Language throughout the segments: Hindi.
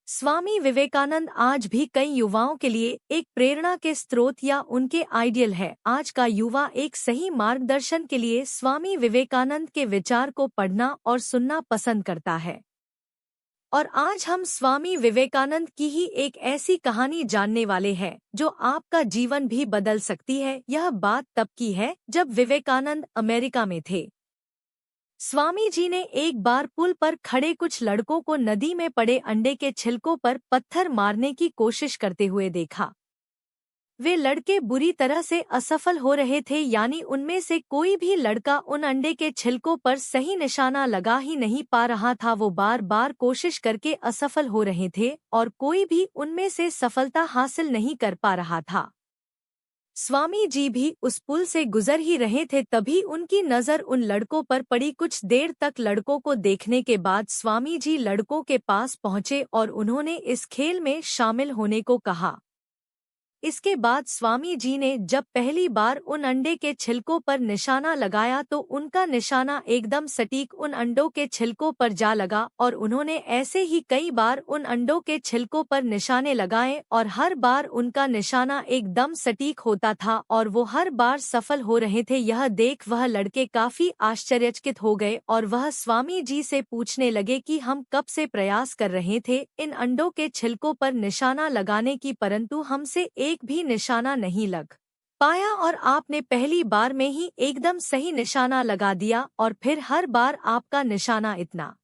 स्वामी विवेकानंद आज भी कई युवाओं के लिए एक प्रेरणा के स्रोत या उनके आइडियल है। आज का युवा एक सही मार्गदर्शन के लिए स्वामी विवेकानंद के विचार को पढ़ना और सुनना पसंद करता है। और आज हम स्वामी विवेकानंद की ही एक ऐसी कहानी जानने वाले हैं जो आपका जीवन भी बदल सकती है। यह बात तब की है जब विवेकानंद अमेरिका में थे। स्वामी जी ने एक बार पुल पर खड़े कुछ लड़कों को नदी में पड़े अंडे के छिलकों पर पत्थर मारने की कोशिश करते हुए देखा। वे लड़के बुरी तरह से असफल हो रहे थे, यानी उनमें से कोई भी लड़का उन अंडे के छिलकों पर सही निशाना लगा ही नहीं पा रहा था। वो बार बार कोशिश करके असफल हो रहे थे और कोई भी उनमें से सफलता हासिल नहीं कर पा रहा था। स्वामी जी भी उस पुल से गुजर ही रहे थे, तभी उनकी नज़र उन लड़कों पर पड़ी। कुछ देर तक लड़कों को देखने के बाद स्वामी जी लड़कों के पास पहुंचे और उन्होंने इस खेल में शामिल होने को कहा। इसके बाद स्वामी जी ने जब पहली बार उन अंडे के छिलकों पर निशाना लगाया तो उनका निशाना एकदम सटीक उन अंडों के छिलकों पर जा लगा और उन्होंने ऐसे ही कई बार उन अंडों के छिलकों पर निशाने लगाए और हर बार उनका निशाना एकदम सटीक होता था और वो हर बार सफल हो रहे थे। यह देख वह लड़के काफी आश्चर्यचकित हो गए और वह स्वामी जी से पूछने लगे कि हम कब से प्रयास कर रहे थे इन अंडों के छिलकों पर निशाना लगाने की, परंतु हमसे एक भी निशाना नहीं लग पाया और आपने पहली बार में ही एकदम सही निशाना लगा दिया, और फिर हर बार आपका निशाना इतना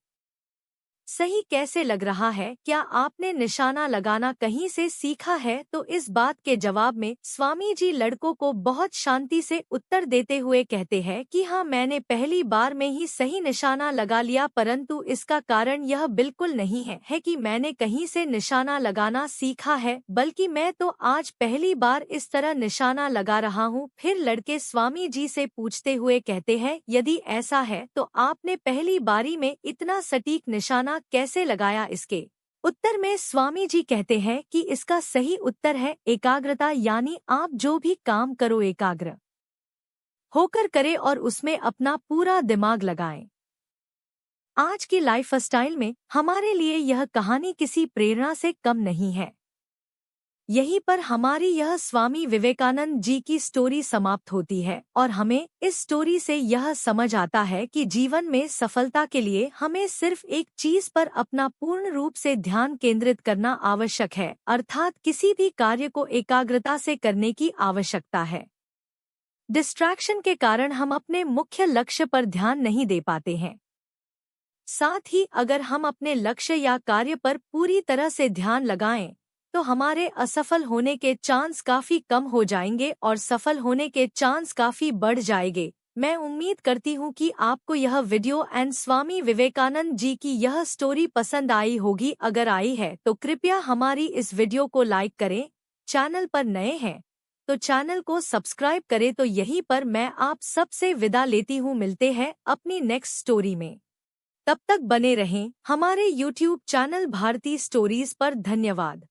सही कैसे लग रहा है? क्या आपने निशाना लगाना कहीं से सीखा है? तो इस बात के जवाब में स्वामी जी लड़कों को बहुत शांति से उत्तर देते हुए कहते हैं कि हाँ, मैंने पहली बार में ही सही निशाना लगा लिया, परंतु इसका कारण यह बिल्कुल नहीं है कि मैंने कहीं से निशाना लगाना सीखा है, बल्कि मैं तो आज पहली बार इस तरह निशाना लगा रहा हूँ। फिर लड़के स्वामी जी से पूछते हुए कहते हैं, यदि ऐसा है तो आपने पहली बारी में इतना सटीक निशाना कैसे लगाया? इसके उत्तर में स्वामी जी कहते हैं कि इसका सही उत्तर है एकाग्रता, यानी आप जो भी काम करो एकाग्र होकर करें और उसमें अपना पूरा दिमाग लगाएं। आज की लाइफस्टाइल में हमारे लिए यह कहानी किसी प्रेरणा से कम नहीं है। यहीं पर हमारी यह स्वामी विवेकानंद जी की स्टोरी समाप्त होती है और हमें इस स्टोरी से यह समझ आता है कि जीवन में सफलता के लिए हमें सिर्फ एक चीज पर अपना पूर्ण रूप से ध्यान केंद्रित करना आवश्यक है, अर्थात किसी भी कार्य को एकाग्रता से करने की आवश्यकता है। डिस्ट्रैक्शन के कारण हम अपने मुख्य लक्ष्य पर ध्यान नहीं दे पाते हैं। साथ ही अगर हम अपने लक्ष्य या कार्य पर पूरी तरह से ध्यान लगाएं तो हमारे असफल होने के चांस काफी कम हो जाएंगे और सफल होने के चांस काफी बढ़ जाएंगे। मैं उम्मीद करती हूँ कि आपको यह वीडियो एंड स्वामी विवेकानंद जी की यह स्टोरी पसंद आई होगी। अगर आई है तो कृपया हमारी इस वीडियो को लाइक करें। चैनल पर नए हैं तो चैनल को सब्सक्राइब करें। तो यहीं पर मैं आप सबसे विदा लेती हूँ। मिलते हैं अपनी नेक्स्ट स्टोरी में। तब तक बने रहें हमारे YouTube चैनल भारती स्टोरीज पर। धन्यवाद।